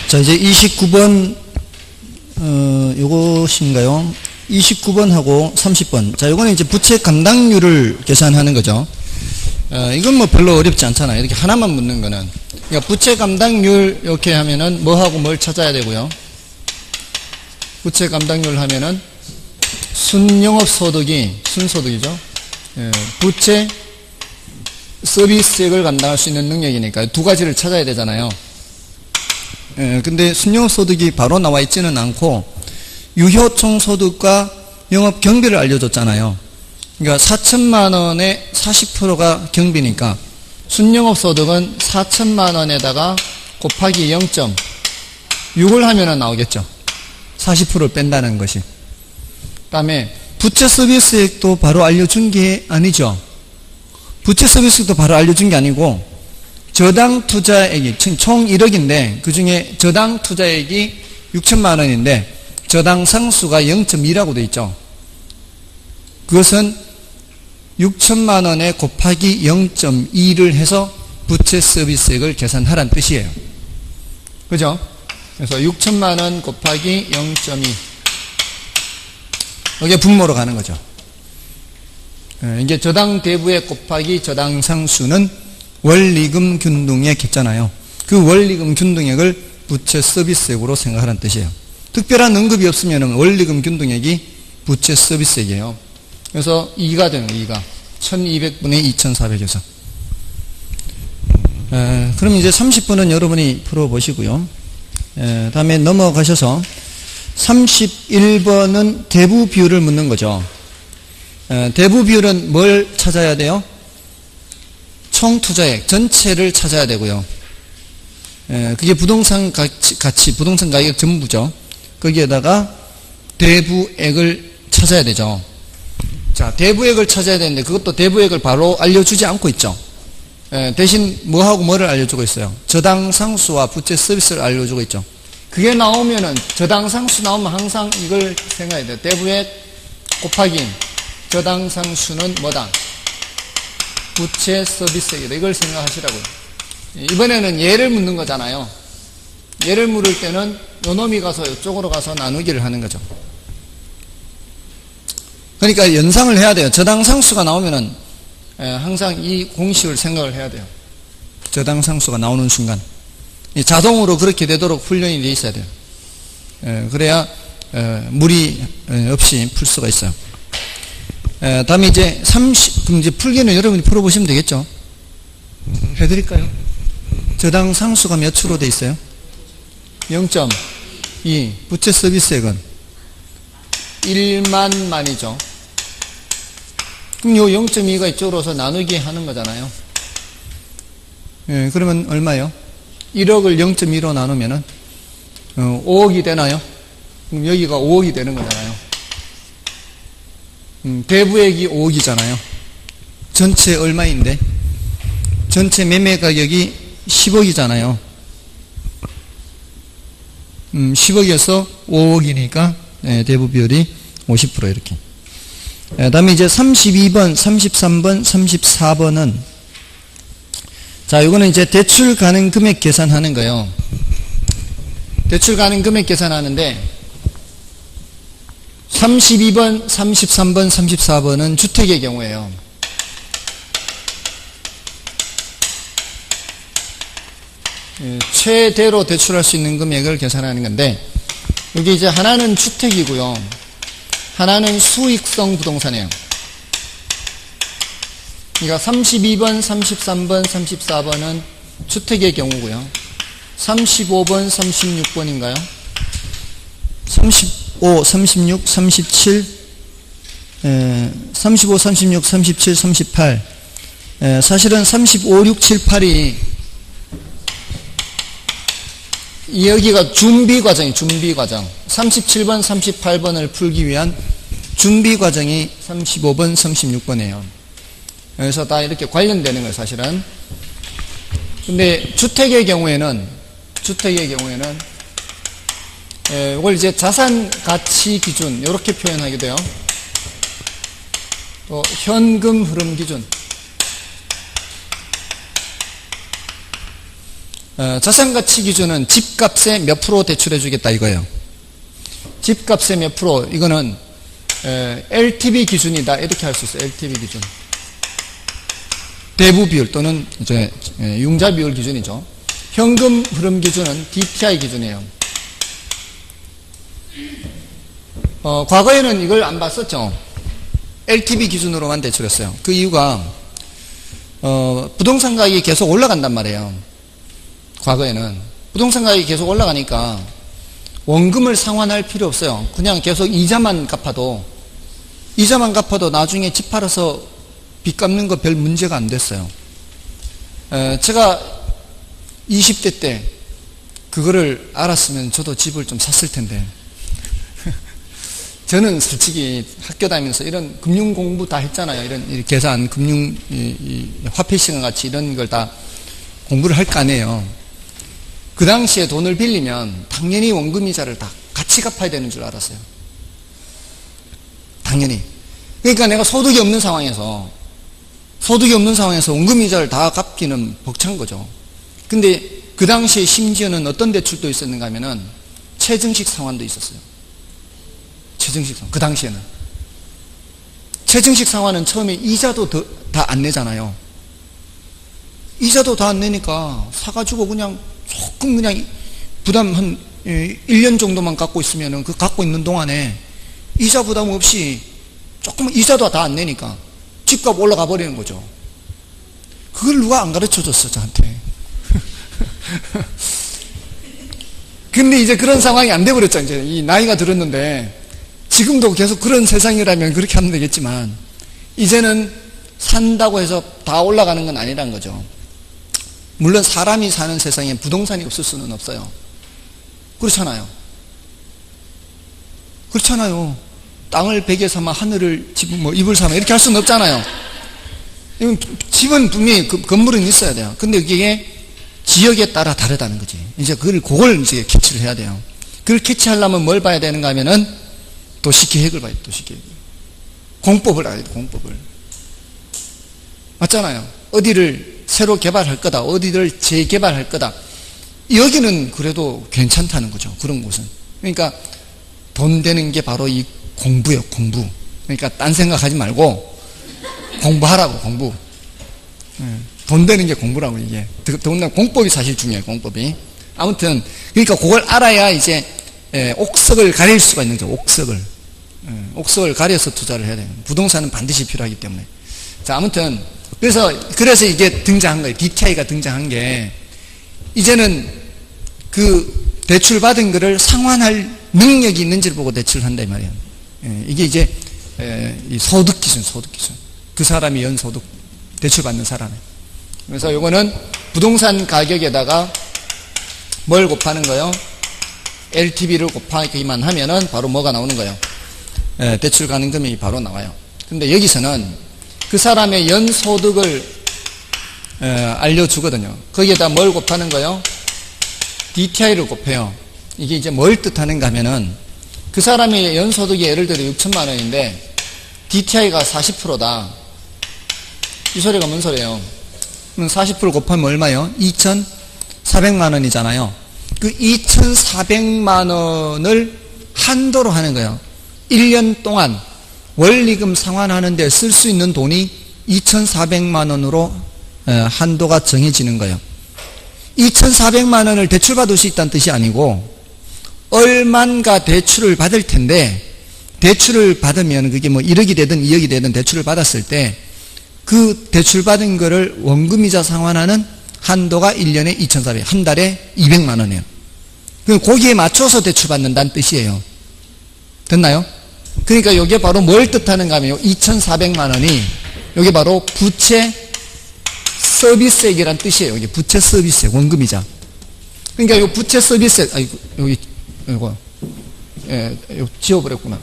자, 이제 29번, 요것인가요? 29번하고 30번. 자, 요거는 이제 부채 감당률을 계산하는 거죠. 이건 뭐 별로 어렵지 않잖아요. 이렇게 하나만 묻는 거는. 그러니까 부채 감당률 이렇게 하면은 뭐하고 뭘 찾아야 되고요. 부채 감당률 하면은 순영업소득이, 순소득이죠. 부채 서비스액을 감당할 수 있는 능력이니까 두 가지를 찾아야 되잖아요. 근데 순영업소득이 바로 나와 있지는 않고 유효총소득과 영업경비를 알려줬잖아요. 그러니까 4천만 원에 40%가 경비니까 순영업소득은 4천만 원에다가 곱하기 0.6을 하면 나오겠죠. 40%를 뺀다는 것이. 그 다음에 부채 서비스액도 바로 알려준 게 아니죠. 부채 서비스액도 바로 알려준 게 아니고 저당 투자액이 총 1억인데 그 중에 저당 투자액이 6천만 원인데 저당 상수가 0.2라고 되어 있죠. 그것은 6천만 원에 곱하기 0.2를 해서 부채 서비스액을 계산하라는 뜻이에요. 그죠? 그래서 6천만 원 곱하기 0.2 이게 분모로 가는 거죠. 이게 저당 대부액 곱하기 저당 상수는 원리금 균등액 했잖아요. 그 원리금 균등액을 부채 서비스액으로 생각하라는 뜻이에요. 특별한 언급이 없으면 원리금 균등액이 부채 서비스액이에요. 그래서 2가 되는 거예요. 2가 1200분의 2400에서. 그럼 이제 30분은 여러분이 풀어보시고요. 다음에 넘어가셔서 31번은 대부 비율을 묻는 거죠. 대부 비율은 뭘 찾아야 돼요? 총 투자액 전체를 찾아야 되고요. 그게 부동산 가치, 부동산 가격 전부죠. 거기에다가 대부액을 찾아야 되죠. 자, 대부액을 찾아야 되는데 그것도 대부액을 바로 알려주지 않고 있죠. 대신 뭐하고 뭐를 알려주고 있어요? 저당 상수와 부채 서비스를 알려주고 있죠. 그게 나오면은 저당 상수 나오면 항상 이걸 생각해야 돼요. 대부액 곱하기 저당 상수는 뭐다? 부채 서비스액이다. 이걸 생각하시라고요. 이번에는 예를 묻는 거잖아요. 예를 물을 때는 요 놈이 가서 이쪽으로 가서 나누기를 하는 거죠. 그러니까 연상을 해야 돼요. 저당 상수가 나오면은 항상 이 공식을 생각을 해야 돼요. 저당 상수가 나오는 순간 자동으로 그렇게 되도록 훈련이 돼 있어야 돼요. 그래야 무리 없이 풀 수가 있어요. 다음에 이제 그럼 이제 풀기는 여러분이 풀어보시면 되겠죠? 해드릴까요? 저당 상수가 몇 추로 돼 있어요? 0.2. 부채 서비스액은 1만만이죠. 그럼 요 0.2가 이쪽으로서 나누기 하는 거잖아요. 그러면 얼마요? 1억을 0.2로 나누면은 5억이 되나요? 그럼 여기가 5억이 되는 거잖아요. 대부액이 5억이잖아요. 전체 얼마인데? 전체 매매 가격이 10억이잖아요. 10억에서 5억이니까 대부 비율이 50% 이렇게. 다음에 이제 32번, 33번, 34번은 자, 이거는 이제 대출 가능 금액 계산하는 거예요. 대출 가능 금액 계산하는데 32번, 33번, 34번은 주택의 경우에요. 최대로 대출할 수 있는 금액을 계산하는 건데 여기 이제 하나는 주택이고요. 하나는 수익성 부동산이에요. 그러니까 32번, 33번, 34번은 주택의 경우고요. 35번, 36번인가요? 35, 36, 37, 35, 36, 37, 38. 사실은 35, 6, 7, 8이 여기가 준비 과정이 준비 과정. 37번, 38번을 풀기 위한 준비 과정이 35번, 36번이에요. 그래서 다 이렇게 관련되는 거예요, 사실은. 근데 주택의 경우에는 이걸 이제 자산 가치 기준 이렇게 표현하게 돼요. 또 현금 흐름 기준. 자산가치 기준은 집값의 몇 프로 대출해 주겠다 이거예요. 집값의 몇 프로, 이거는 LTV 기준이다 이렇게 할 수 있어요. LTV 기준. 대부 비율 또는 이제 융자 비율 기준이죠. 현금 흐름 기준은 DTI 기준이에요. 과거에는 이걸 안 봤었죠. LTV 기준으로만 대출했어요. 그 이유가 부동산 가격이 계속 올라간단 말이에요. 과거에는 부동산 가격이 계속 올라가니까 원금을 상환할 필요 없어요. 그냥 계속 이자만 갚아도 나중에 집 팔아서 빚 갚는 거 별 문제가 안 됐어요. 제가 20대 때 그거를 알았으면 저도 집을 좀 샀을 텐데 저는 솔직히 학교 다니면서 이런 금융 공부 다 했잖아요. 이런 계산, 금융, 화폐 시간 같이 이런 걸 다 공부를 할 거 아니에요. 그 당시에 돈을 빌리면 당연히 원금이자를 다 같이 갚아야 되는 줄 알았어요. 당연히. 그러니까 내가 소득이 없는 상황에서 원금이자를 다 갚기는 벅찬 거죠. 근데 그 당시에 심지어는 어떤 대출도 있었는가 하면은 최증식 상환도 있었어요. 최증식 상환. 그 당시에는. 최증식 상환은 처음에 이자도 다 안 내잖아요. 이자도 다 안 내니까 사가지고 그냥 조금 그냥 부담 한 1년 정도만 갖고 있으면은 그 갖고 있는 동안에 이자 부담 없이 조금 이자도 다 안 내니까 집값 올라가 버리는 거죠. 그걸 누가 안 가르쳐 줬어, 저한테. 근데 이제 그런 상황이 안 돼버렸죠. 이제 이 나이가 들었는데 지금도 계속 그런 세상이라면 그렇게 하면 되겠지만 이제는 산다고 해서 다 올라가는 건 아니란 거죠. 물론 사람이 사는 세상에 부동산이 없을 수는 없어요. 그렇잖아요. 땅을 베개 삼아 하늘을 이불 삼아 이렇게 할 수는 없잖아요. 집은 분명히 건물은 있어야 돼요. 근데 그게 지역에 따라 다르다는 거지. 이제 그걸 이제 캐치를 해야 돼요. 그걸 캐치하려면 뭘 봐야 되는가 하면은 도시계획을 봐야 돼요. 도시계획. 공법을 알아야 돼요. 공법을. 맞잖아요. 어디를 새로 개발할 거다. 어디를 재개발할 거다. 여기는 그래도 괜찮다는 거죠. 그런 곳은. 그러니까 돈 되는 게 바로 이 공부예요. 공부. 그러니까 딴 생각하지 말고 공부하라고. 공부. 돈 되는 게 공부라고. 이게 더군다나 공법이 사실 중요해요. 공법이. 아무튼 그러니까 그걸 알아야 이제 옥석을 가릴 수가 있는 거죠. 옥석을 가려서 투자를 해야 돼요. 부동산은 반드시 필요하기 때문에. 자, 아무튼 그래서 이게 등장한 거예요. DTI가 등장한 게 이제는 그 대출 받은 거를 상환할 능력이 있는지를 보고 대출을 한다 이 말이에요. 이게 이제 이 소득 기준. 그 사람이 연소득 대출 받는 사람이. 그래서 요거는 부동산 가격에다가 뭘 곱하는 거요? LTV를 곱하기만 하면은 바로 뭐가 나오는 거예요? 대출 가능 금액이 바로 나와요. 근데 여기서는 그 사람의 연소득을 알려주거든요. 거기에다 뭘 곱하는 거예요? DTI를 곱해요. 이게 이제 뭘 뜻하는가 하면은 그 사람의 연소득이 예를 들어 6천만 원인데 DTI가 40%다. 이 소리가 뭔 소리예요? 그럼 40% 곱하면 얼마요? 2,400만 원이잖아요. 그 2,400만 원을 한도로 하는 거예요. 1년 동안 원리금 상환하는 데 쓸 수 있는 돈이 2,400만 원으로 한도가 정해지는 거예요. 2,400만 원을 대출받을 수 있다는 뜻이 아니고 얼만가 대출을 받을 텐데 대출을 받으면 그게 뭐 1억이 되든 2억이 되든 대출을 받았을 때 그 대출받은 거를 원금이자 상환하는 한도가 1년에 2,400, 한 달에 200만 원이에요. 거기에 맞춰서 대출받는다는 뜻이에요. 됐나요? 그러니까 이게 바로 뭘 뜻하는가 하면 2,400만 원이 이게 바로 부채 서비스액이란 뜻이에요. 이게 부채 서비스액, 원금이자. 그러니까 이 부채 서비스액, 이거 지워버렸구나.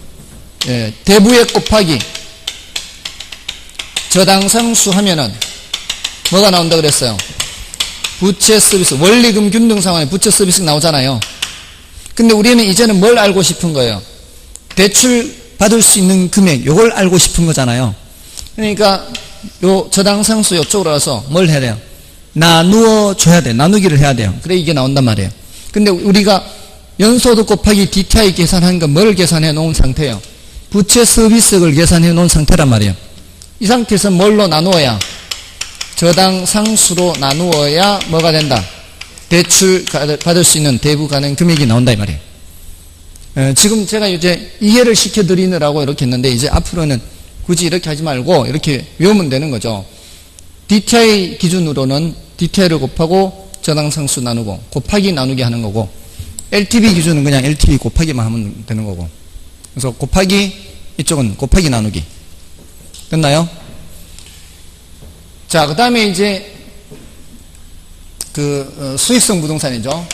대부액 곱하기 저당상수 하면은 뭐가 나온다 그랬어요? 부채 서비스, 원리금 균등 상황에 부채 서비스 나오잖아요. 근데 우리는 이제는 뭘 알고 싶은 거예요? 대출 받을 수 있는 금액, 요걸 알고 싶은 거잖아요. 그러니까 요 저당상수 요쪽으로 와서 뭘 해야 돼요? 나누어 줘야 돼. 나누기를 해야 돼요. 그래 이게 나온단 말이에요. 근데 우리가 연소득 곱하기 DTI 계산한 건 뭘 계산해 놓은 상태예요? 부채 서비스액을 계산해 놓은 상태란 말이에요. 이 상태에서 뭘로 나누어야? 저당 상수로 나누어야 뭐가 된다? 대출 받을 수 있는 대부 가능 금액이 나온다 이 말이에요. 지금 제가 이제 이해를 시켜드리느라고 이렇게 했는데 이제 앞으로는 굳이 이렇게 하지 말고 이렇게 외우면 되는 거죠. DTI 기준으로는 DTI를 곱하고 저당 상수 나누고 곱하기 나누기 하는 거고, LTV 기준은 그냥 LTV 곱하기만 하면 되는 거고, 그래서 곱하기, 이쪽은 곱하기 나누기. 됐나요? 자, 그 다음에 이제 수익성 부동산이죠.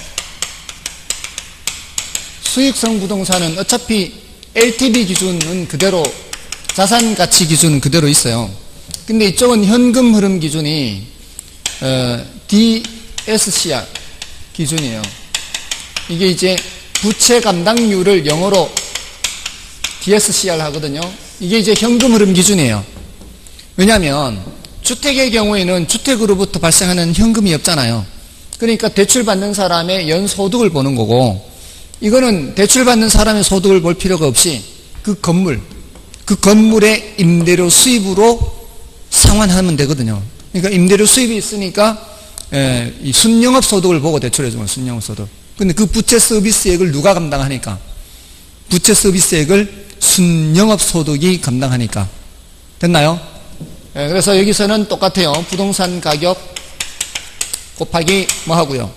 수익성 부동산은 어차피 LTV 기준은 그대로, 자산 가치 기준은 그대로 있어요. 근데 이쪽은 현금 흐름 기준이 DSCR 기준이에요. 이게 이제 부채 감당률을 영어로 DSCR 하거든요. 이게 이제 현금 흐름 기준이에요. 왜냐하면 주택의 경우에는 주택으로부터 발생하는 현금이 없잖아요. 그러니까 대출받는 사람의 연소득을 보는 거고, 이거는 대출받는 사람의 소득을 볼 필요가 없이 그 건물의 임대료 수입으로 상환하면 되거든요. 그러니까 임대료 수입이 있으니까 이 순영업 소득을 보고 대출해주면 순영업 소득. 근데 그 부채 서비스액을 누가 감당하니까? 부채 서비스액을 순영업 소득이 감당하니까. 됐나요? 그래서 여기서는 똑같아요. 부동산 가격 곱하기 뭐 하고요?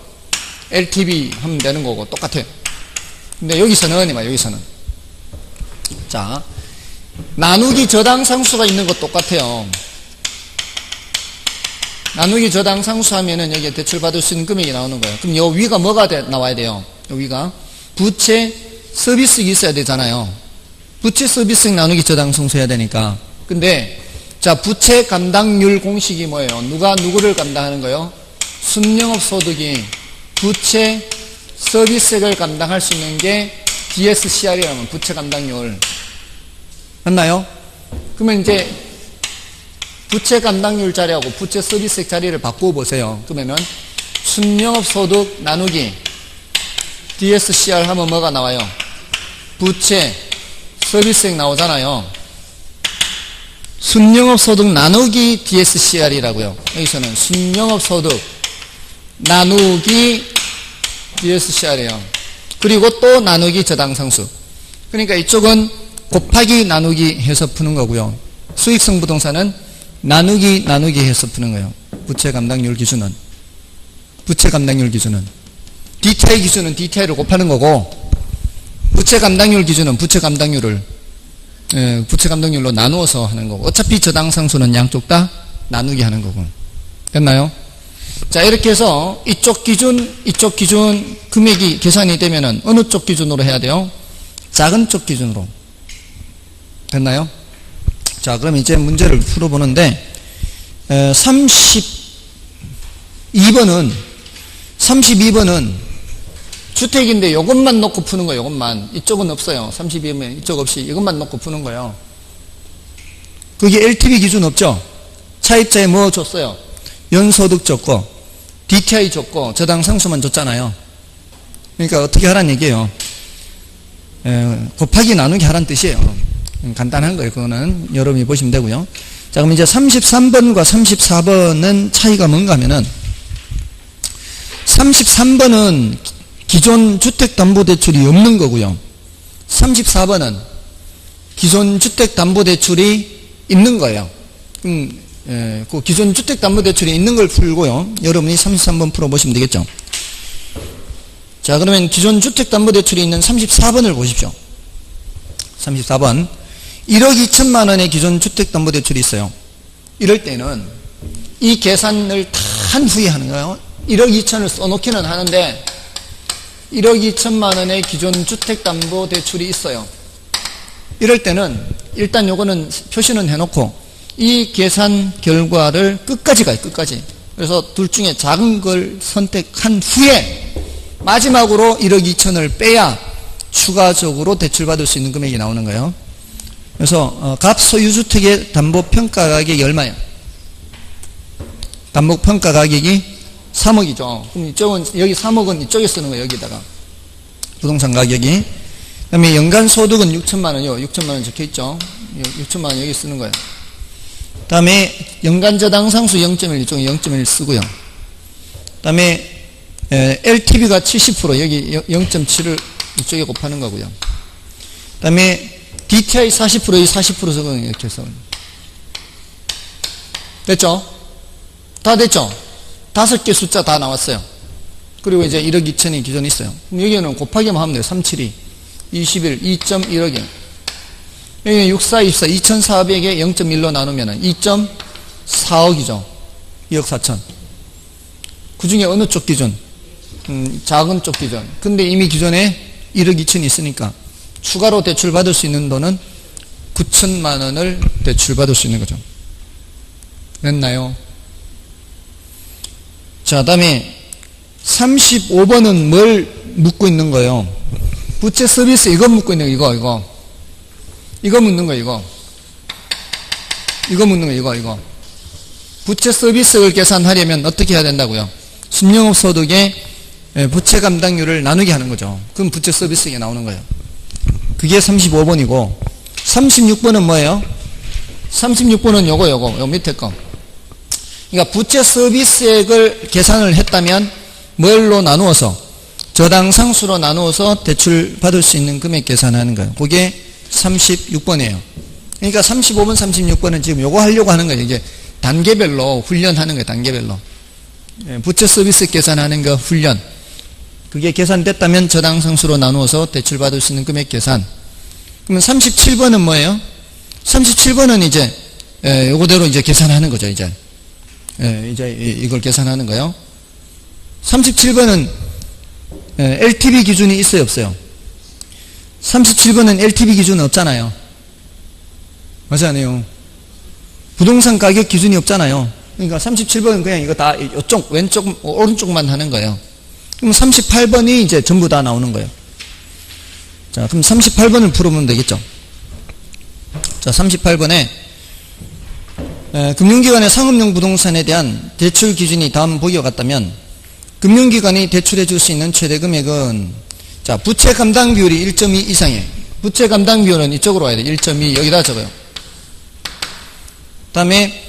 LTV 하면 되는 거고 똑같아요. 근데 여기서는 자, 나누기 저당 상수가 있는 것 똑같아요. 나누기 저당 상수 하면은 여기에 대출받을 수 있는 금액이 나오는 거예요. 그럼 요 위가 뭐가 나와야 돼요? 요 위가 부채 서비스액이 있어야 되잖아요. 부채 서비스액 나누기 저당 상수 해야 되니까. 근데 자, 부채 감당률 공식이 뭐예요? 누가 누구를 감당하는 거예요? 순영업 소득이 부채 서비스액을 감당할 수 있는 게 DSCR이라면 부채 감당률. 맞나요? 그러면 이제 부채 감당률 자리하고 부채 서비스액 자리를 바꾸어 보세요. 그러면은 순영업 소득 나누기 DSCR 하면 뭐가 나와요? 부채 서비스액 나오잖아요. 순영업 소득 나누기 DSCR이라고요. 여기서는 순영업 소득 나누기 DSCR이에요. 그리고 또 나누기 저당상수. 그러니까 이쪽은 곱하기 나누기 해서 푸는 거고요. 수익성 부동산은 나누기 해서 푸는 거예요. 부채 감당률 기준은. DTI 기준은 DTI를 곱하는 거고, 부채 감당률 기준은 부채 감당률로 나누어서 하는 거고, 어차피 저당상수는 양쪽 다 나누기 하는 거고. 됐나요? 자, 이렇게 해서 이쪽 기준 금액이 계산이 되면은 어느 쪽 기준으로 해야 돼요? 작은 쪽 기준으로. 됐나요? 자, 그럼 이제 문제를 풀어보는데, 32번은 주택인데 이것만 놓고 푸는 거예요. 이것만. 이쪽은 없어요. 32번 이쪽 없이 이것만 놓고 푸는 거예요. 그게 LTV 기준 없죠? 차입자에 뭐 줬어요? 연소득 줬고 DTI 줬고 저당 상수만 줬잖아요. 그러니까 어떻게 하라는 얘기예요? 곱하기 나누기 하라는 뜻이에요. 간단한 거예요. 그거는 여러분이 보시면 되고요. 자, 그럼 이제 33번과 34번은 차이가 뭔가 하면은, 33번은 기존 주택담보대출이 없는 거고요. 34번은 기존 주택담보대출이 있는 거예요. 그 기존 주택담보대출이 있는 걸 풀고요. 여러분이 33번 풀어보시면 되겠죠. 자, 그러면 기존 주택담보대출이 있는 34번을 보십시오. 34번. 1억 2천만 원의 기존 주택담보대출이 있어요. 이럴 때는 이 계산을 다 한 후에 하는 거예요. 1억 2천을 써놓기는 하는데 1억 2천만 원의 기존 주택담보대출이 있어요. 이럴 때는 일단 요거는 표시는 해놓고 이 계산 결과를 끝까지 가요. 끝까지. 그래서 둘 중에 작은 걸 선택한 후에 마지막으로 1억 2천을 빼야 추가적으로 대출받을 수 있는 금액이 나오는 거예요. 그래서 갑소유주택의 담보평가 가격이 얼마예요? 담보평가 가격이 3억이죠. 그럼 이쪽은, 여기 3억은 이쪽에 쓰는 거예요, 여기다가. 부동산 가격이. 그 다음에 연간 소득은 6천만 원이요. 6천만 원 적혀 있죠. 6천만 원 여기 쓰는 거예요. 그 다음에 연간 저당 상수 0.1, 이쪽에 0.1 쓰고요. 그 다음에 LTV가 70%, 여기 0.7을 이쪽에 곱하는 거고요. 그 다음에 DTI 40%, 여기 40% 적용 이렇게 해서. 됐죠? 다 됐죠? 5개 숫자 다 나왔어요. 그리고 이제 1억 2천이 기존에 있어요. 그럼 여기는 곱하기만 하면 돼요. 372, 21, 2.1억이에요. 여기는 64, 24, 2,400에 0.1로 나누면 2.4억이죠. 2억 4천. 그 중에 어느 쪽 기준? 작은 쪽 기준. 근데 이미 기존에 1억 2천이 있으니까 추가로 대출받을 수 있는 돈은 9천만 원을 대출받을 수 있는 거죠. 됐나요? 자, 다음에 35번은 뭘 묻고 있는 거예요? 부채 서비스 이거 묻고 있는 거, 이거 묻는 거, 이거 묻는 거, 이거. 부채 서비스를 계산하려면 어떻게 해야 된다고요? 신용업 소득의 부채 감당률을 나누게 하는 거죠. 그럼 부채 서비스가 나오는 거예요. 그게 35번이고, 36번은 뭐예요? 36번은 요거 밑에 거. 그러니까 부채 서비스액을 계산을 했다면 뭘로 나누어서, 저당 상수로 나누어서 대출 받을 수 있는 금액 계산하는 거예요. 그게 36번이에요. 그러니까 35번, 36번은 지금 요거 하려고 하는 거예요. 이게 단계별로 훈련하는 거예요. 단계별로. 부채 서비스 계산하는 거 훈련. 그게 계산됐다면 저당 상수로 나누어서 대출 받을 수 있는 금액 계산. 그러면 37번은 뭐예요? 37번은 이제 요거대로 이제 계산하는 거죠. 이제 이걸 계산하는 거예요. 37번은 LTV 기준이 있어요, 없어요? 37번은 LTV 기준은 없잖아요. 맞지 않아요? 부동산 가격 기준이 없잖아요. 그러니까 37번은 그냥 이거 다 이쪽, 왼쪽, 오른쪽만 하는 거예요. 그럼 38번이 이제 전부 다 나오는 거예요. 자, 그럼 38번을 풀어보면 되겠죠. 자, 38번에 금융기관의 상업용 부동산에 대한 대출 기준이 다음 보기와 같다면 금융기관이 대출해 줄 수 있는 최대 금액은, 자, 부채 감당 비율이 1.2 이상이에요. 부채 감당 비율은 이쪽으로 와야 돼요. 1.2 여기다 적어요. 그 다음에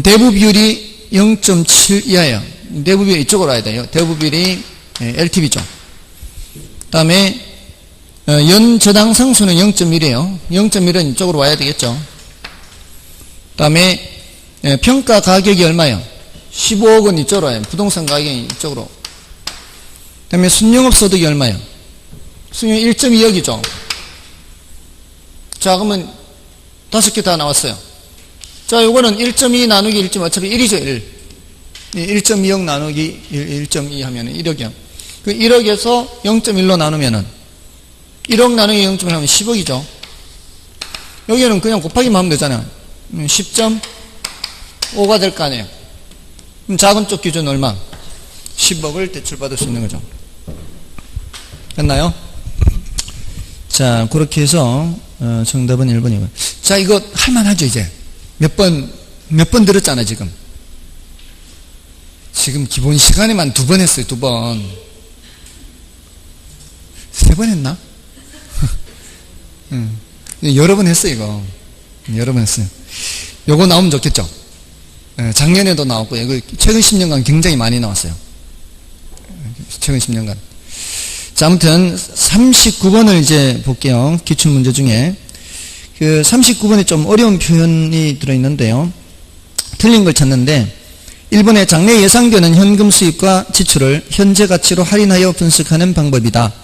대부 비율이 0.7 이하예요. 대부 비율이 이쪽으로 와야 돼요. 대부 비율이 LTV죠. 그 다음에 연 저당 상수는 0.1이에요. 0.1은 이쪽으로 와야 되겠죠. 그 다음에 평가 가격이 얼마예요? 15억은 이쪽으로 와요. 부동산 가격이 이쪽으로. 그 다음에 순영업 소득이 얼마예요? 순영업 1.2억이죠. 자, 그러면 5개 다 나왔어요. 자, 요거는 1.2 나누기 1.2, 어차피 1이죠, 1. 1.2억 나누기 1.2 하면 1억이요. 그 1억에서 0.1로 나누면은 1억 나누기 0.1 하면 10억이죠. 여기는 그냥 곱하기만 하면 되잖아요. 10.5가 될 거 아니에요. 그럼 작은 쪽 기준 얼마? 10억을 대출받을 수 있는 거죠. 됐나요? 자, 그렇게 해서 정답은 1번이고요. 자, 이거 할만하죠, 이제. 몇 번 들었잖아, 지금. 지금 기본 시간에만 2번 했어요, 2번. 3번 했나? 여러 번 했어요, 이거. 여러 번 했어요. 요거 나오면 좋겠죠? 작년에도 나왔고, 이거 최근 10년간 굉장히 많이 나왔어요. 최근 10년간. 자, 아무튼 39번을 이제 볼게요. 기출문제 중에. 그 39번에 좀 어려운 표현이 들어있는데요. 틀린 걸 찾는데 1번에 장래 예상되는 현금 수입과 지출을 현재 가치로 할인하여 분석하는 방법이다.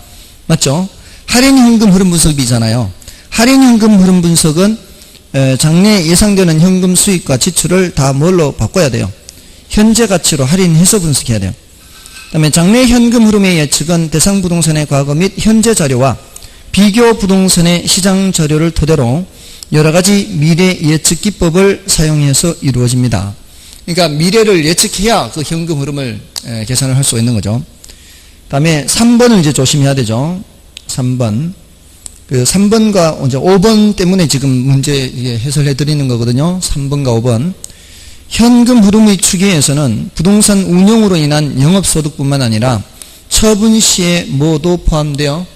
맞죠? 할인 현금 흐름 분석이잖아요. 할인 현금 흐름 분석은 장래 예상되는 현금 수입과 지출을 다 뭘로 바꿔야 돼요? 현재 가치로 할인해서 분석해야 돼요. 그 다음에 장래 현금 흐름의 예측은 대상 부동산의 과거 및 현재 자료와 비교 부동산의 시장 자료를 토대로 여러가지 미래 예측 기법을 사용해서 이루어집니다. 그러니까 미래를 예측해야 그 현금 흐름을 계산을 할 수가 있는 거죠. 그 다음에 3번을 이제 조심해야 되죠. 3번. 그 3번과 이제 5번 때문에 지금 문제 해설해 드리는 거거든요. 3번과 5번. 현금 흐름의 추계에서는 부동산 운용으로 인한 영업소득뿐만 아니라 처분 시에 뭐도 포함되어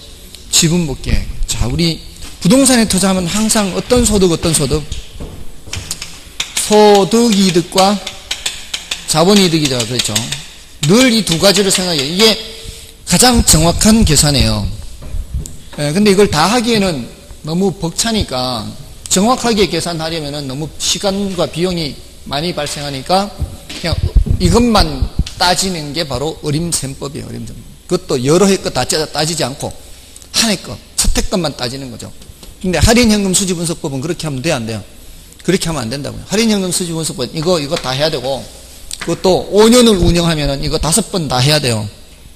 지분복귀. 자, 우리 부동산에 투자하면 항상 어떤 소득? 소득이득과 자본이득이죠. 그렇죠. 늘 이 두 가지를 생각해요. 이게 가장 정확한 계산이에요. 근데 이걸 다 하기에는 너무 벅차니까 정확하게 계산하려면 너무 시간과 비용이 많이 발생하니까 그냥 이것만 따지는 게 바로 어림셈법이에요. 어림셈법. 그것도 여러 해 것 다 따지지 않고 한 해 것, 첫 해 것만 따지는 거죠. 근데 할인현금 수지분석법은 그렇게 하면 돼요, 안 돼요? 그렇게 하면 안 된다고요. 할인현금 수지분석법 이거 다 해야 되고, 그것도 5년을 운영하면은 이거 5번 다 해야 돼요.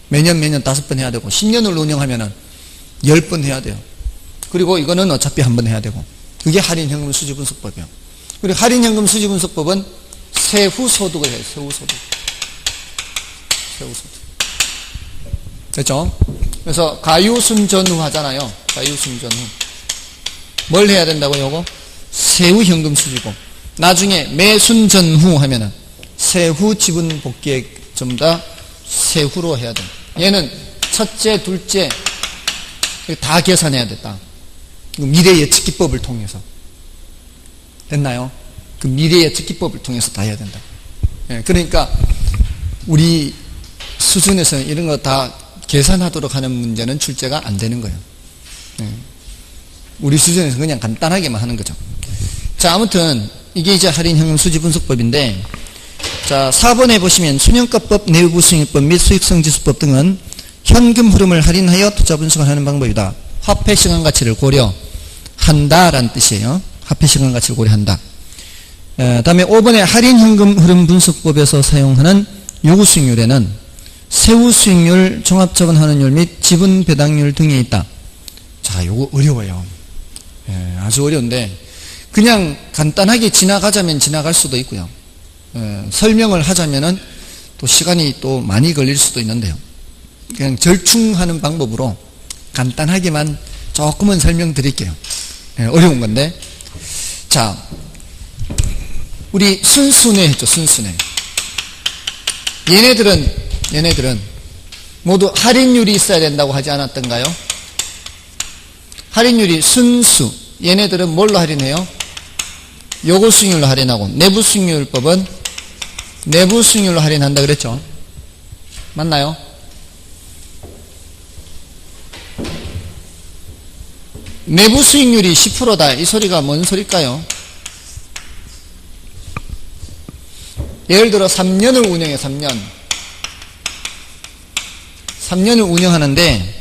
매년 5번 해야 되고, 10년을 운영하면은 10번 해야 돼요. 그리고 이거는 어차피 한 번 해야 되고, 그게 할인현금 수지분석법이에요. 그리고 할인현금 수지분석법은 세후소득을 해요. 세후소득. 됐죠? 그래서 가유순전후 하잖아요. 가유순전후. 뭘 해야 된다고 요거? 세후현금 수지고. 나중에 매순전후 하면은 세후 지분 복귀액 전부 다 세후로 해야 된다. 얘는 첫째, 둘째 다 계산해야 됐다. 미래 예측기법을 통해서. 됐나요? 그 미래 예측기법을 통해서 다 해야 된다. 그러니까 우리 수준에서는 이런 거 다 계산하도록 하는 문제는 출제가 안 되는 거예요. 우리 수준에서 그냥 간단하게만 하는 거죠. 자, 아무튼 이게 이제 할인현금 수지분석법인데, 자, 4번에 보시면 순영가법, 내부수익법 및 수익성지수법 등은 현금 흐름을 할인하여 투자 분석을 하는 방법이다. 화폐 시간 가치를 고려한다라는 뜻이에요. 화폐 시간 가치를 고려한다. 다음에 5번에 할인현금 흐름 분석법에서 사용하는 요구 수익률에는 세후 수익률, 종합자본환원율 및 지분 배당률 등이 있다. 자, 요거 어려워요. 아주 어려운데 그냥 간단하게 지나가자면 지나갈 수도 있고요. 설명을 하자면은 또 시간이 또 많이 걸릴 수도 있는데요. 그냥 절충하는 방법으로 간단하게만 조금은 설명드릴게요. 어려운 건데. 자, 우리 순순회 했죠. 순순회. 얘네들은 모두 할인율이 있어야 된다고 하지 않았던가요? 할인율이 순수. 얘네들은 뭘로 할인해요? 요구 수익률로 할인하고, 내부 수익률법은 내부 수익률로 할인한다 그랬죠? 맞나요? 내부 수익률이 10%다. 이 소리가 뭔 소리일까요? 예를 들어 3년을 운영해. 3년을 운영하는데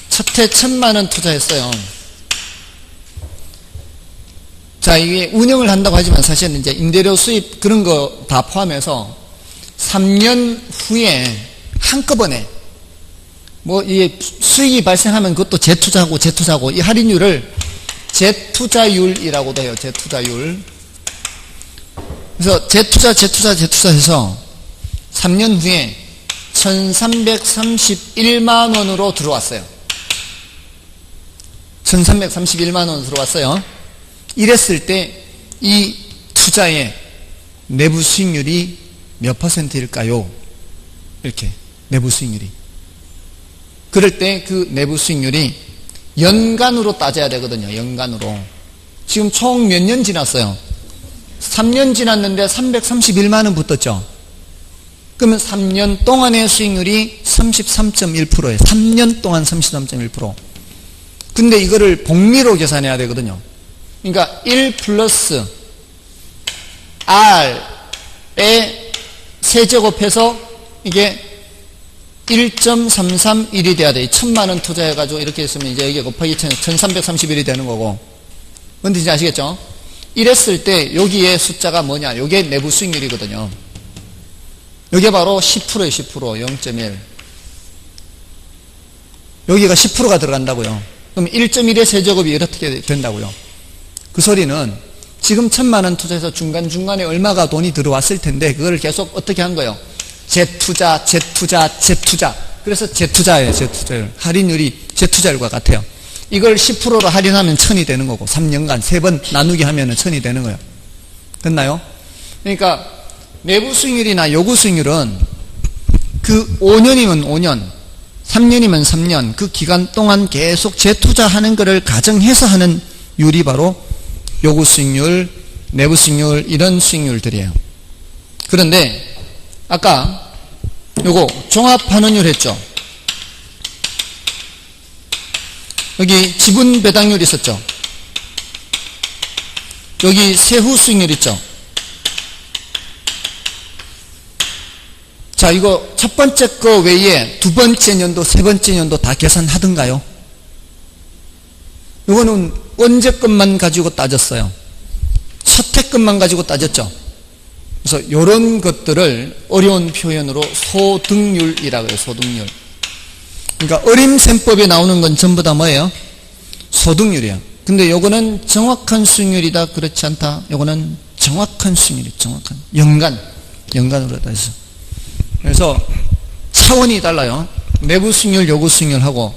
첫 해 1,000만원 투자했어요. 자, 이게 운영을 한다고 하지만 사실은 이제 임대료 수입 그런 거 다 포함해서 3년 후에 한꺼번에 뭐 이게 수익이 발생하면 그것도 재투자하고 이 할인율을 재투자율이라고도 해요. 재투자율. 그래서 재투자해서 3년 후에 1331만 원으로 들어왔어요. 1331만 원 들어왔어요. 이랬을 때 이 투자의 내부 수익률이 몇 %일까요? 이렇게 내부 수익률이. 그럴 때 그 내부 수익률이 연간으로 따져야 되거든요. 연간으로. 지금 총 몇 년 지났어요? 3년 지났는데 331만 원 붙었죠. 그러면 3년 동안의 수익률이 33.1%예요. 3년 동안 33.1%. 근데 이거를 복리로 계산해야 되거든요. 그러니까 1 플러스 R에 세제곱해서 이게 1.331이 돼야 돼. 1,000만 원 투자해가지고 이렇게 했으면 이제 이게 곱하기 1331이 되는 거고. 뭔지 이제 아시겠죠? 이랬을 때 여기에 숫자가 뭐냐? 이게 내부 수익률이거든요. 이게 바로 10%예요. 10%. 0.1. 여기가 10%가 들어간다고요. 그럼 1.1의 세제곱이 이렇게 된다고요. 그 소리는 지금 1,000만 원 투자해서 중간중간에 얼마가 돈이 들어왔을 텐데 그걸 계속 어떻게 한 거예요? 재투자. 그래서 재투자예요. 재투자율. 할인율이 재투자율과 같아요. 이걸 10%로 할인하면 1000이 되는 거고 3년간 3번 나누기 하면 1000이 되는 거예요. 됐나요? 그러니까 내부 수익률이나 요구 수익률은 그 5년이면 5년, 3년이면 3년 그 기간 동안 계속 재투자하는 것을 가정해서 하는 율이 바로 요구 수익률, 내부 수익률 이런 수익률들이에요. 그런데 아까 요거 종합환원율 했죠. 여기 지분 배당률 있었죠. 여기 세후 수익률 있죠. 자, 이거 첫 번째 거 외에 두 번째 년도, 세 번째 년도 다 계산하던가요? 이거는 언제 것만 가지고 따졌어요. 첫 해 것만 가지고 따졌죠. 그래서 이런 것들을 어려운 표현으로 소득률이라고 해요. 소득률. 그러니까 어림셈법에 나오는 건 전부 다 뭐예요? 소득률이에요. 근데 요거는 정확한 수익률이다, 그렇지 않다. 요거는 정확한 수익률이 정확한 연간으로 따져서. 그래서 차원이 달라요. 내부 수익률, 요구 수익률하고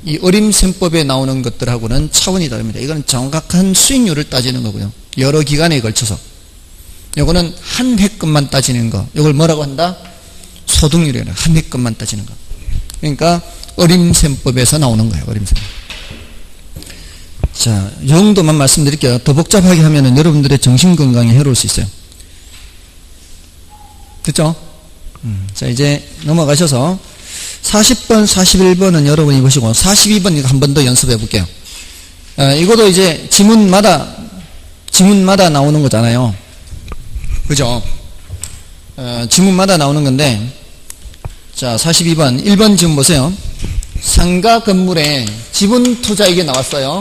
이 어림셈법에 나오는 것들하고는 차원이 다릅니다. 이거는 정확한 수익률을 따지는 거고요. 여러 기간에 걸쳐서. 요거는 한 해 것만 따지는 거. 요걸 뭐라고 한다? 소득률이라. 한 해 것만 따지는 거. 그러니까 어림셈법에서 나오는 거예요. 어림셈법. 자, 이 정도만 말씀드릴게요. 더 복잡하게 하면은 여러분들의 정신건강에 해로울 수 있어요. 됐죠? 자, 이제 넘어가셔서 40번, 41번은 여러분이 보시고 42번 이거 한 번 더 연습해 볼게요. 이것도 이제 지문마다 나오는 거잖아요. 그죠? 지문마다 나오는 건데, 자, 42번 1번 지문 보세요. 상가 건물에 지분 투자액이 나왔어요.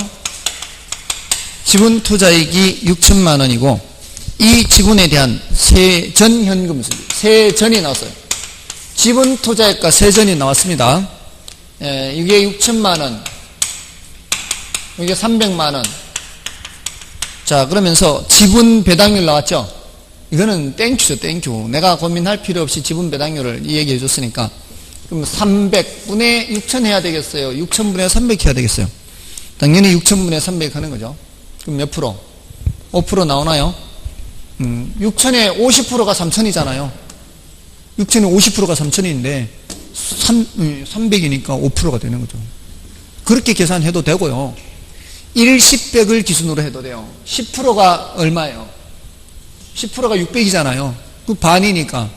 지분 투자액이 6천만 원이고 이 지분에 대한 세전현금 수익, 세전이 나왔어요. 지분 투자액과 세전이 나왔습니다. 이게 6천만 원, 이게 300만 원. 자, 그러면서 지분 배당률 나왔죠? 이거는 땡큐죠, 땡큐. 내가 고민할 필요 없이 지분 배당률을 얘기해 줬으니까. 그럼 300분의 6천 해야 되겠어요? 6천분의 300 해야 되겠어요? 당연히 6천분의 300 하는 거죠. 그럼 몇 프로? 5% 나오나요? 6천에 50%가 3천이잖아요. 6천에 50%가 3천인데 300이니까 5%가 되는 거죠. 그렇게 계산해도 되고요. 1, 10백을 기준으로 해도 돼요. 10%가 얼마예요? 10%가 600이잖아요. 그 반이니까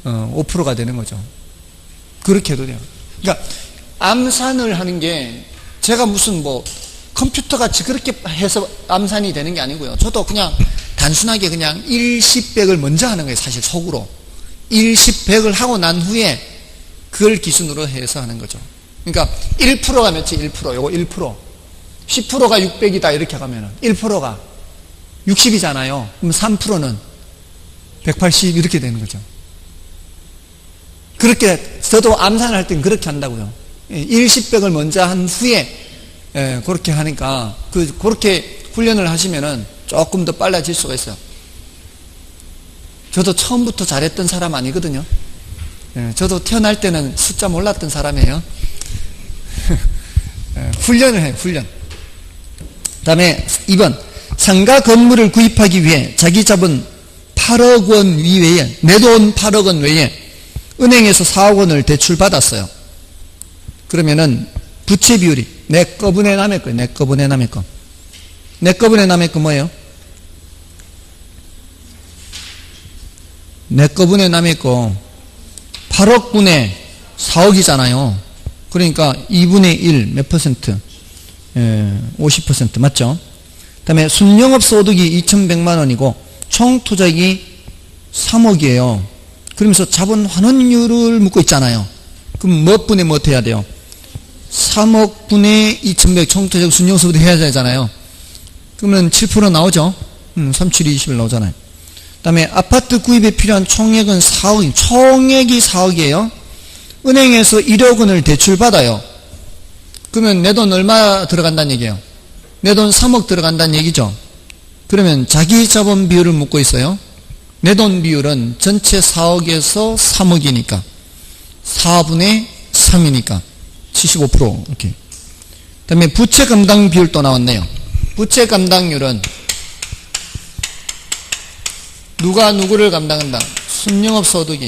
5%가 되는 거죠. 그렇게 해도 돼요. 그러니까 암산을 하는 게 제가 무슨 뭐 컴퓨터 같이 그렇게 해서 암산이 되는 게 아니고요. 저도 그냥 단순하게 그냥 1, 10백을 먼저 하는 거예요. 사실 속으로. 1, 10백을 하고 난 후에 그걸 기준으로 해서 하는 거죠. 그러니까 1%가 몇이 1%, 요거 1%. 10%가 600이다 이렇게 가면은 1%가 60이잖아요. 그럼 3%는 180 이렇게 되는 거죠. 그렇게 저도 암산할 땐 그렇게 한다고요. 1, 10백을 먼저 한 후에 그렇게 하니까 그렇게 훈련을 하시면은 조금 더 빨라질 수가 있어요. 저도 처음부터 잘했던 사람 아니거든요. 저도 태어날 때는 숫자 몰랐던 사람이에요. 훈련을 해요, 훈련. 그 다음에 2번. 상가 건물을 구입하기 위해 자기 자본 8억 원 이외에, 내 돈 8억 원 외에 은행에서 4억 원을 대출받았어요. 그러면은 부채 비율이 내 거분의 남의 거예요. 내 거분의 남의 거. 내 거분의 남의 거 뭐예요? 내 거분의 남의 거 8억 분의 4억이잖아요. 그러니까 2분의 1 몇 퍼센트? 50% 맞죠? 그 다음에 순영업 소득이 2,100만 원이고 총 투자액이 3억이에요. 그러면서 자본 환원율을 묻고 있잖아요. 그럼 몇 분의 뭐 해야 돼요? 3억 분의 2,100 총 투자액 순영업 소득 해야 되잖아요. 그러면 7% 나오죠? 37, 21 나오잖아요. 그 다음에 아파트 구입에 필요한 총액은 4억, 총액이 4억이에요. 은행에서 1억 원을 대출받아요. 그러면 내 돈 얼마 들어간다는 얘기예요? 내 돈 3억 들어간다는 얘기죠. 그러면 자기 자본 비율을 묻고 있어요. 내 돈 비율은 전체 4억에서 3억이니까 4분의 3이니까 75% 이렇게. 다음에 부채 감당 비율 또 나왔네요. 부채 감당률은 누가 누구를 감당한다? 순영업 소득이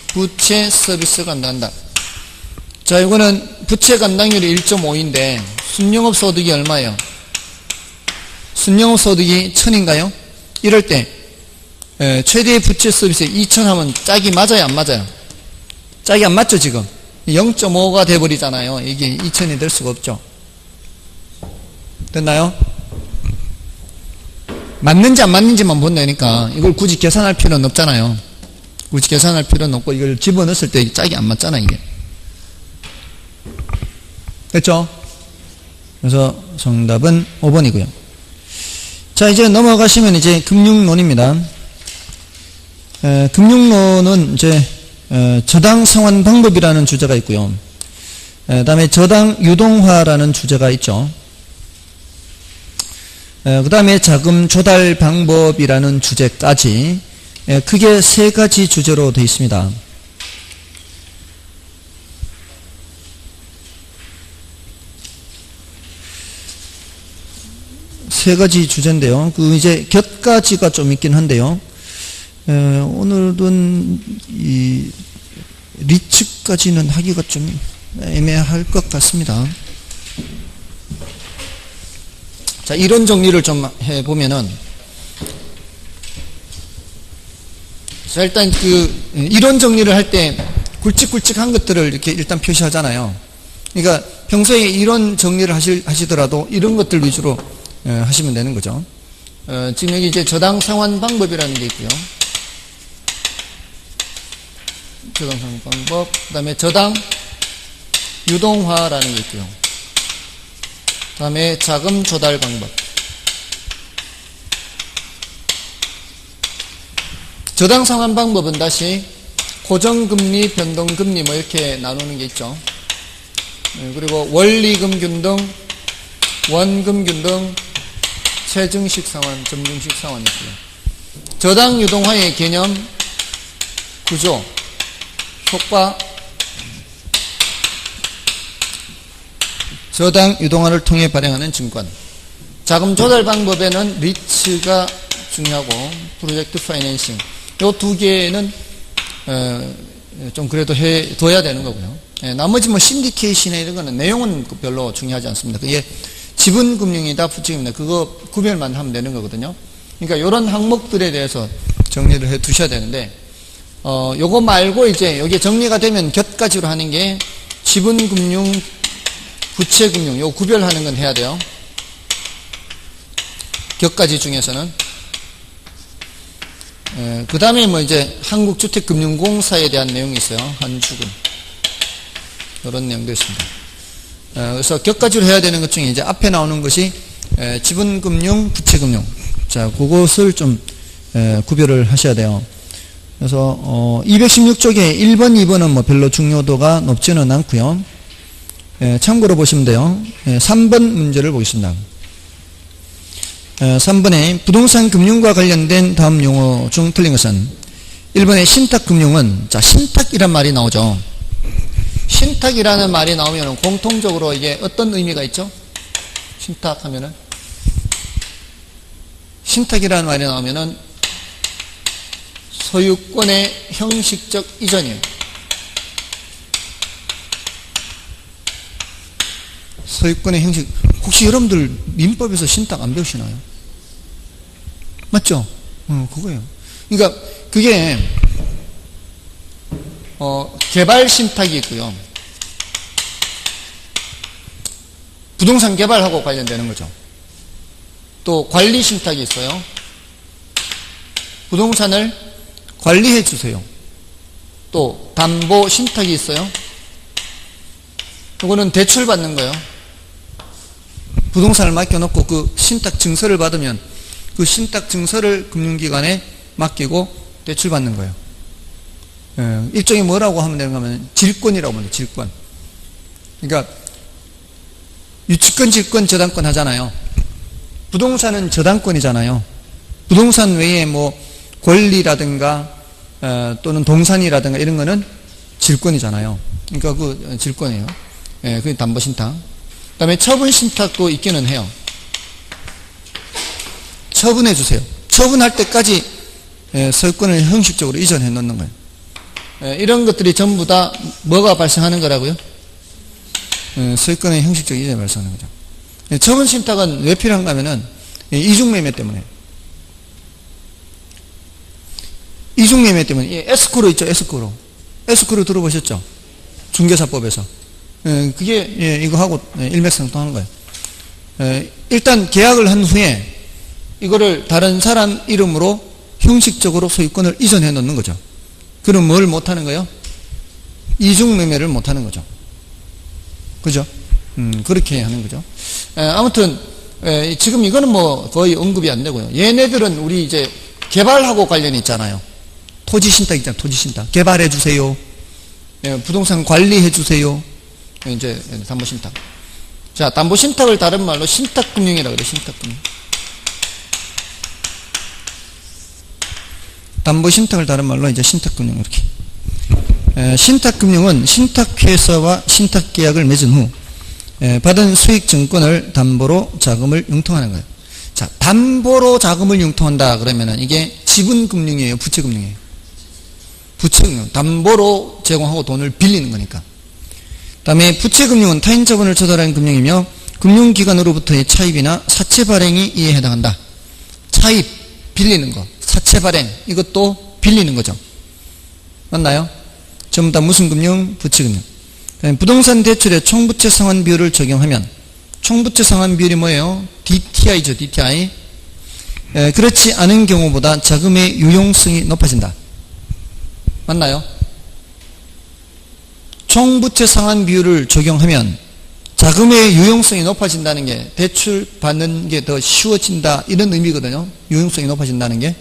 부채 서비스 감당한다. 자, 이거는 부채 감당률이 1.5인데 순영업 소득이 얼마예요? 순영업 소득이 1000인가요? 이럴 때 최대 부채 서비스에 2000 하면 짝이 맞아요, 안 맞아요? 짝이 안 맞죠, 지금? 0.5가 돼버리잖아요. 이게 2000이 될 수가 없죠. 됐나요? 맞는지 안 맞는지만 본다니까 이걸 굳이 계산할 필요는 없잖아요. 굳이 계산할 필요는 없고 이걸 집어넣었을 때 짝이 안 맞잖아, 이게. 됐죠? 그래서 정답은 5번이고요. 자, 이제 넘어가시면 이제 금융론입니다. 금융론은 이제 저당 상환 방법이라는 주제가 있고요. 다음에 저당 유동화라는 주제가 있죠. 그 다음에 자금 조달 방법이라는 주제까지 크게 3가지 주제로 되어 있습니다. 세 가지 주제인데요. 그 이제 곁가지가 좀 있긴 한데요. 오늘은 이 리츠까지는 하기가 좀 애매할 것 같습니다. 자, 이론 정리를 좀 해보면은, 자, 일단 이론 정리를 할 때 굵직굵직한 것들을 이렇게 일단 표시하잖아요. 그러니까 평소에 이론 정리를 하시더라도 이런 것들 위주로 하시면 되는 거죠. 지금 여기 이제 저당 상환 방법이라는 게 있고요. 저당 상환 방법, 그 다음에 저당 유동화라는 게 있고요. 그 다음에 자금 조달 방법. 저당 상환 방법은 다시 고정금리, 변동금리 뭐 이렇게 나누는 게 있죠. 그리고 원리금 균등, 원금 균등, 최증식 상환, 점증식 상환이 있고요. 저당 유동화의 개념, 구조, 효과, 저당 유동화를 통해 발행하는 증권. 자금 조달 방법에는 리츠가 중요하고 프로젝트 파이낸싱. 이 두 개는 좀 그래도 해둬야 되는 거고요. 나머지 뭐 신디케이션이나 이런 거는 내용은 별로 중요하지 않습니다. 그게 지분금융이다, 부채금융이다. 그거 구별만 하면 되는 거거든요. 그러니까 이런 항목들에 대해서 정리를 해 두셔야 되는데, 요거 말고 이제 여기 정리가 되면 곁가지로 하는 게 지분금융, 부채금융, 요 구별하는 건 해야 돼요. 격가지 중에서는. 그 다음에 뭐 이제 한국주택금융공사에 대한 내용이 있어요. 한주금. 이런 내용도 있습니다. 그래서 격가지로 해야 되는 것 중에 이제 앞에 나오는 것이 지분금융, 부채금융. 자, 그것을 좀 구별을 하셔야 돼요. 그래서 216쪽에 1번, 2번은 뭐 별로 중요도가 높지는 않고요. 참고로 보시면 돼요. 3번 문제를 보겠습니다. 3번에 부동산 금융과 관련된 다음 용어 중 틀린 것은 1번에 신탁금융은, 자, 신탁이란 말이 나오죠. 신탁이라는 말이 나오면 공통적으로 이게 어떤 의미가 있죠? 신탁하면은, 신탁이라는 말이 나오면은 소유권의 형식적 이전이에요. 소유권의 형식. 혹시 여러분들 민법에서 신탁 안 배우시나요? 맞죠? 그거예요. 그러니까 그게 개발 신탁이 있고요. 부동산 개발하고 관련되는 거죠. 또 관리 신탁이 있어요. 부동산을 관리해 주세요. 또 담보 신탁이 있어요. 이거는 대출 받는 거예요. 부동산을 맡겨놓고 그 신탁 증서를 받으면 그 신탁 증서를 금융기관에 맡기고 대출 받는 거예요. 일종의 뭐라고 하면 되는가 하면 질권이라고 하면 돼요. 질권. 그러니까 유치권, 질권, 저당권 하잖아요. 부동산은 저당권이잖아요. 부동산 외에 뭐 권리라든가 또는 동산이라든가 이런 거는 질권이잖아요. 그러니까 그 질권이에요. 그게 담보신탁. 다음에 처분 신탁도 있기는 해요. 처분해 주세요. 처분할 때까지 소유권을 형식적으로 이전해 놓는 거예요. 이런 것들이 전부 다 뭐가 발생하는 거라고요? 소유권의 형식적 이전이 발생하는 거죠. 처분 신탁은 왜 필요한가 하면은 이중매매 때문에. 이중매매 때문에. 에스코로 있죠, 에스코로. 에스코로 들어보셨죠? 중개사법에서. 그게 이거하고 일맥상통한 거예요. 일단 계약을 한 후에 이거를 다른 사람 이름으로 형식적으로 소유권을 이전해 놓는 거죠. 그럼 뭘 못하는 거예요? 이중매매를 못하는 거죠. 그죠? 그렇게 하는 거죠. 아무튼 지금 이거는 뭐 거의 언급이 안 되고요. 얘네들은 우리 이제 개발하고 관련이 있잖아요. 토지신탁 있잖아요. 토지신탁. 개발해 주세요. 부동산 관리해 주세요. 이제 담보신탁. 자, 담보신탁을 다른 말로 신탁금융이라고 그래요. 신탁금융. 담보신탁을 다른 말로 이제 신탁금융 이렇게. 신탁금융은 신탁회사와 신탁계약을 맺은 후 받은 수익증권을 담보로 자금을 융통하는 거예요. 자, 담보로 자금을 융통한다 그러면은 이게 지분금융이에요, 부채금융이에요? 부채금융. 담보로 제공하고 돈을 빌리는 거니까. 다음에 부채금융은 타인 자본을 조달하는 금융이며 금융기관으로부터의 차입이나 사채 발행이 이에 해당한다. 차입, 빌리는 거, 사채 발행, 이것도 빌리는 거죠. 맞나요? 전부 다 무슨 금융? 부채금융. 부동산 대출의 총부채 상환 비율을 적용하면 총부채 상환 비율이 뭐예요? DTI죠, DTI. 그렇지 않은 경우보다 자금의 유용성이 높아진다. 맞나요? 총부채 상환 비율을 적용하면 자금의 유용성이 높아진다는 게 대출 받는 게 더 쉬워진다 이런 의미거든요. 유용성이 높아진다는 게.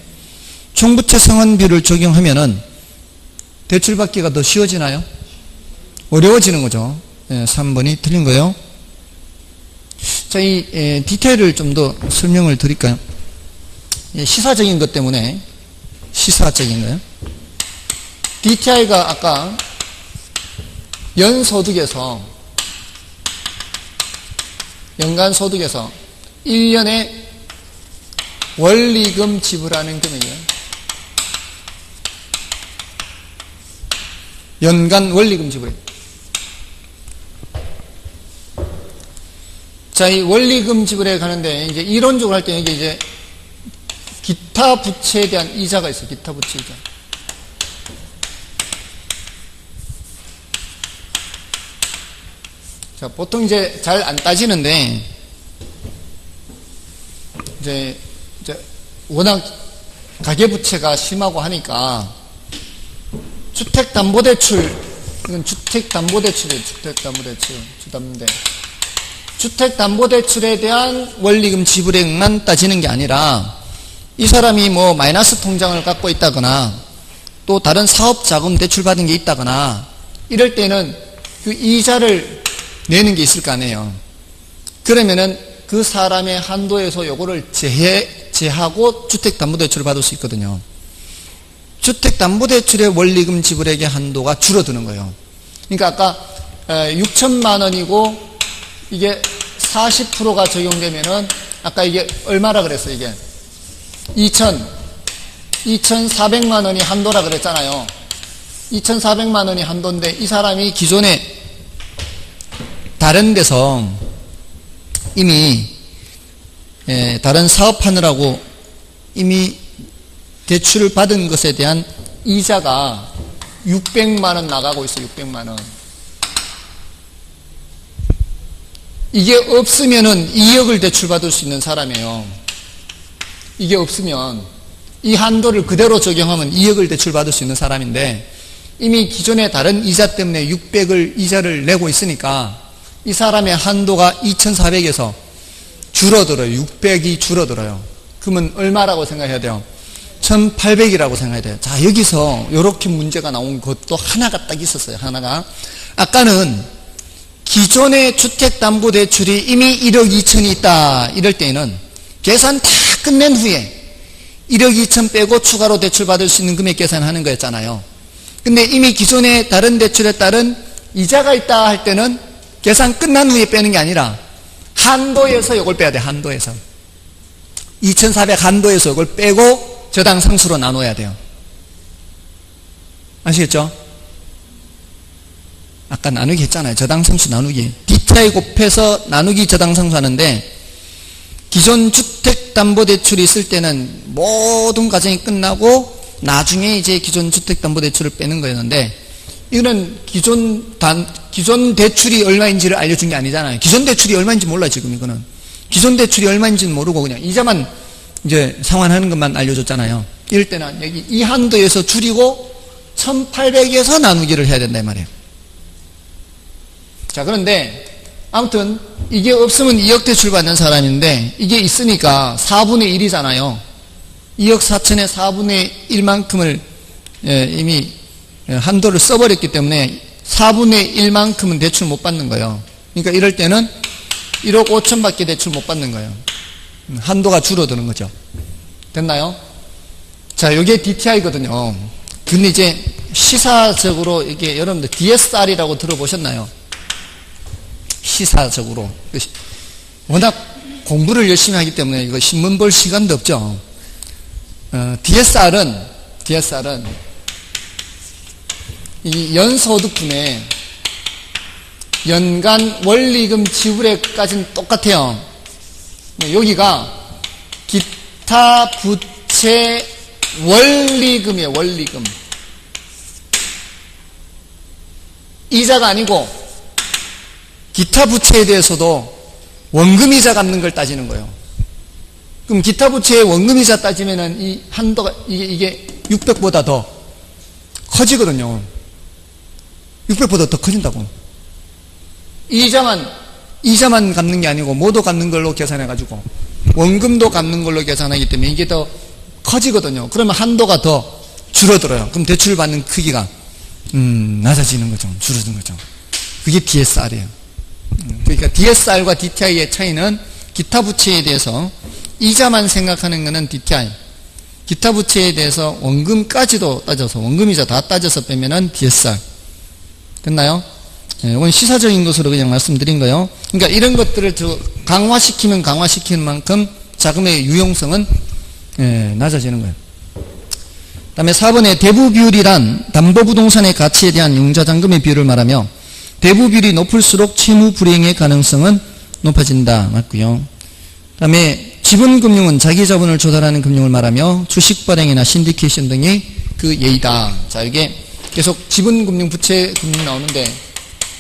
총부채 상환 비율을 적용하면은 대출 받기가 더 쉬워지나요? 어려워지는 거죠. 3번이 틀린 거예요. 자, 이 디테일을 좀 더 설명을 드릴까요? 시사적인 것 때문에 시사적인 거예요. DTI가 아까 연소득에서 연간소득에서 1년에 원리금 지불하는 금액이에요. 연간 원리금 지불이에요. 자, 이 원리금 지불에 가는데 이제 이론적으로 할 때 이게 이제 기타 부채에 대한 이자가 있어요. 기타 부채 이자. 자, 보통 이제 잘 안 따지는데 이제 워낙 가계부채가 심하고 하니까 주택담보대출, 이건 주택담보대출이에요. 주택담보대출, 주담대. 주택담보대출에 대한 원리금 지불액만 따지는 게 아니라 이 사람이 뭐 마이너스 통장을 갖고 있다거나 또 다른 사업자금 대출받은 게 있다거나 이럴 때는 그 이자를 내는 게 있을 거 아니에요. 그러면은 그 사람의 한도에서 요거를 제하고 주택담보대출을 받을 수 있거든요. 주택담보대출의 원리금 지불액의 한도가 줄어드는 거예요. 그러니까 아까 6천만 원이고 이게 40%가 적용되면은 아까 이게 얼마라 그랬어요? 이게 2,400만 원이 한도라 그랬잖아요. 2,400만 원이 한도인데 이 사람이 기존에 다른 데서 이미 다른 사업하느라고 이미 대출을 받은 것에 대한 이자가 600만 원 나가고 있어요. 600만 원. 이게 없으면은 2억을 대출받을 수 있는 사람이에요. 이게 없으면 이 한도를 그대로 적용하면 2억을 대출받을 수 있는 사람인데 이미 기존에 다른 이자 때문에 600을 이자를 내고 있으니까 이 사람의 한도가 2,400에서 줄어들어요. 600이 줄어들어요. 그러면 얼마라고 생각해야 돼요? 1,800이라고 생각해야 돼요. 자, 여기서 이렇게 문제가 나온 것도 하나가 딱 있었어요. 하나가. 아까는 기존의 주택담보대출이 이미 1억 2천이 있다. 이럴 때에는 계산 다 끝낸 후에 1억 2천 빼고 추가로 대출받을 수 있는 금액 계산하는 거였잖아요. 근데 이미 기존의 다른 대출에 따른 이자가 있다 할 때는 계산 끝난 후에 빼는 게 아니라 한도에서 이걸 빼야 돼. 한도에서 2400 한도에서 이걸 빼고 저당 상수로 나눠야 돼요. 아시겠죠? 아까 나누기 했잖아요. 저당 상수 나누기. DTI 곱해서 나누기 저당 상수 하는데, 기존 주택담보대출이 있을 때는 모든 과정이 끝나고 나중에 이제 기존 주택담보대출을 빼는 거였는데, 이거는 기존 대출이 얼마인지를 알려준 게 아니잖아요. 기존 대출이 얼마인지 몰라, 지금 이거는. 기존 대출이 얼마인지는 모르고 그냥 이자만 이제 상환하는 것만 알려줬잖아요. 이럴 때는 여기 이 한도에서 줄이고 1800에서 나누기를 해야 된다 이 말이에요. 자, 그런데 아무튼 이게 없으면 2억 대출 받는 사람인데 이게 있으니까 4분의 1이잖아요. 2억 4천의 4분의 1만큼을 이미 한도를 써버렸기 때문에 4분의 1만큼은 대출 못 받는 거예요. 그러니까 이럴 때는 1억 5천밖에 대출 못 받는 거예요. 한도가 줄어드는 거죠. 됐나요? 자, 이게 DTI거든요. 근데 이제 시사적으로 이게 여러분들 DSR이라고 들어보셨나요? 시사적으로. 워낙 공부를 열심히 하기 때문에 이거 신문 볼 시간도 없죠. DSR은 이 연소득분의 연간 원리금 지불액까지는 똑같아요. 여기가 기타 부채 원리금이에요. 원리금. 이자가 아니고 기타 부채에 대해서도 원금이자 갚는 걸 따지는 거예요. 그럼 기타 부채의 원금이자 따지면은 이 한도가 이게 600보다 더 커지거든요. 600보다 더 커진다고. 이자만 갚는 게 아니고 모두 갚는 걸로 계산해가지고 원금도 갚는 걸로 계산하기 때문에 이게 더 커지거든요. 그러면 한도가 더 줄어들어요. 그럼 대출 받는 크기가 낮아지는 거죠. 줄어드는 거죠. 그게 DSR이에요. 그러니까 DSR과 DTI의 차이는 기타 부채에 대해서 이자만 생각하는 것은 DTI, 기타 부채에 대해서 원금까지도 따져서 원금이자 다 따져서 빼면은 DSR. 됐나요? 이건 시사적인 것으로 그냥 말씀드린 거예요. 그러니까 이런 것들을 강화시키면 강화시키는 만큼 자금의 유용성은 낮아지는 거예요. 그 다음에 4번에 대부비율이란 담보부동산의 가치에 대한 융자잔금의 비율을 말하며 대부비율이 높을수록 채무 불이행의 가능성은 높아진다. 맞고요. 그 다음에 지분금융은 자기자본을 조달하는 금융을 말하며 주식발행이나 신디케이션 등이 그 예이다. 자, 이게 계속 지분금융, 부채금융 나오는데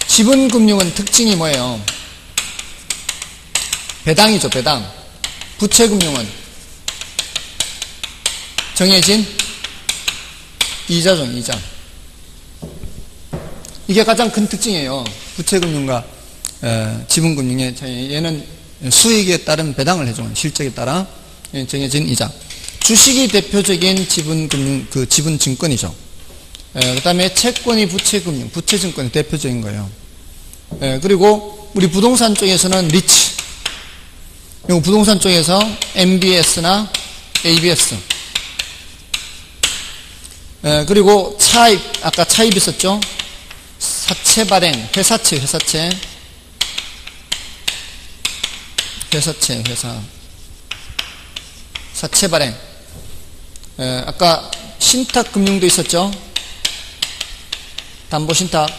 지분금융은 특징이 뭐예요? 배당이죠, 배당. 부채금융은 정해진 이자죠, 이자. 이게 가장 큰 특징이에요. 부채금융과 지분금융의 얘는 수익에 따른 배당을 해줘요. 실적에 따라 정해진 이자. 주식이 대표적인 지분금융, 그 지분증권이죠. 그 다음에 채권이 부채금융, 부채증권이 대표적인 거예요. 그리고 우리 부동산 쪽에서는 리츠, 그리고 부동산 쪽에서 MBS나 ABS, 그리고 차입, 아까 차입 있었죠? 사채 발행, 회사채. 사채 발행. 아까 신탁금융도 있었죠? 담보신탁.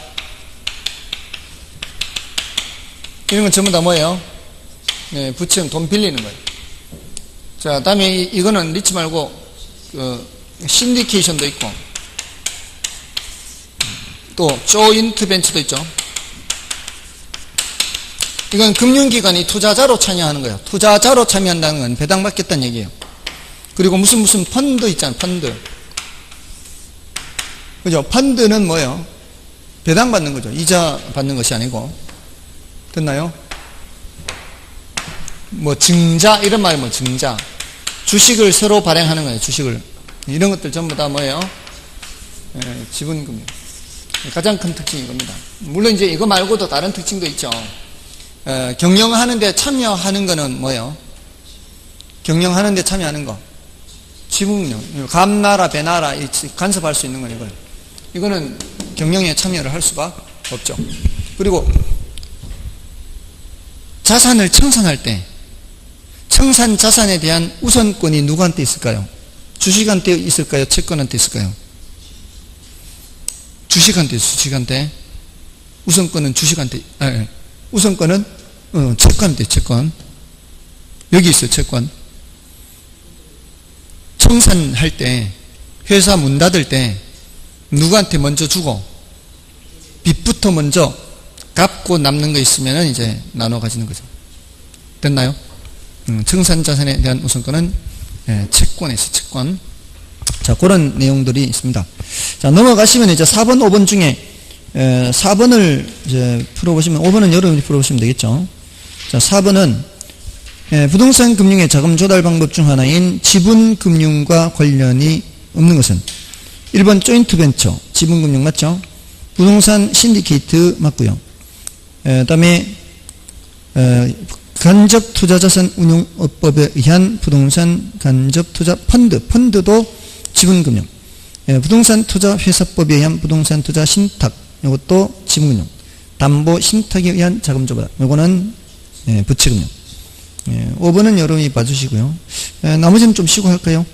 이런 건 전부 다 뭐예요? 부채는 돈 빌리는 거예요. 자, 다음에 이거는 리츠 말고 신디케이션도 있고 또 조인트 벤처도 있죠. 이건 금융기관이 투자자로 참여하는 거예요. 투자자로 참여한다는 건 배당받겠다는 얘기예요. 그리고 무슨 펀드 있잖아요. 펀드. 그죠? 펀드는 뭐예요? 배당받는 거죠. 이자 받는 것이 아니고. 됐나요? 뭐 증자 이런 말이 뭐 증자. 주식을 새로 발행하는 거예요. 주식을. 이런 것들 전부 다 뭐예요? 지분금융. 가장 큰 특징이 이겁니다. 물론 이제 이거 말고도 다른 특징도 있죠. 경영하는데 참여하는 거는 뭐예요? 경영하는데 참여하는 거. 지분금융. 감나라, 배나라 간섭할 수 있는 건 이거예요. 이거는 경영에 참여를 할 수가 없죠. 그리고 자산을 청산할 때 청산 자산에 대한 우선권이 누구한테 있을까요? 주식한테 있을까요? 채권한테 있을까요? 주식한테. 우선권은 주식한테, 우선권은 채권한테, 채권. 여기 있어요, 채권. 청산할 때, 회사 문 닫을 때, 누구한테 먼저 주고, 빚부터 먼저 갚고 남는 거 있으면 이제 나눠 가지는 거죠. 됐나요? 청산 자산에 대한 우선권은 채권에 있어요, 채권. 자, 그런 내용들이 있습니다. 자, 넘어가시면 이제 4번, 5번 중에 4번을 이제 풀어보시면, 5번은 여러분이 풀어보시면 되겠죠. 자, 4번은 부동산 금융의 자금 조달 방법 중 하나인 지분 금융과 관련이 없는 것은 1번 조인트 벤처, 지분 금융 맞죠? 부동산 신디케이트 맞고요. 그다음에 간접 투자 자산 운용업법에 의한 부동산 간접 투자 펀드도 지분 금융. 부동산 투자 회사법에 의한 부동산 투자 신탁, 이것도 지분 금융. 담보 신탁에 의한 자금 조달, 이거는 부채 금융. 5번은 여러분이 봐주시고요. 나머지는 좀 쉬고 할까요?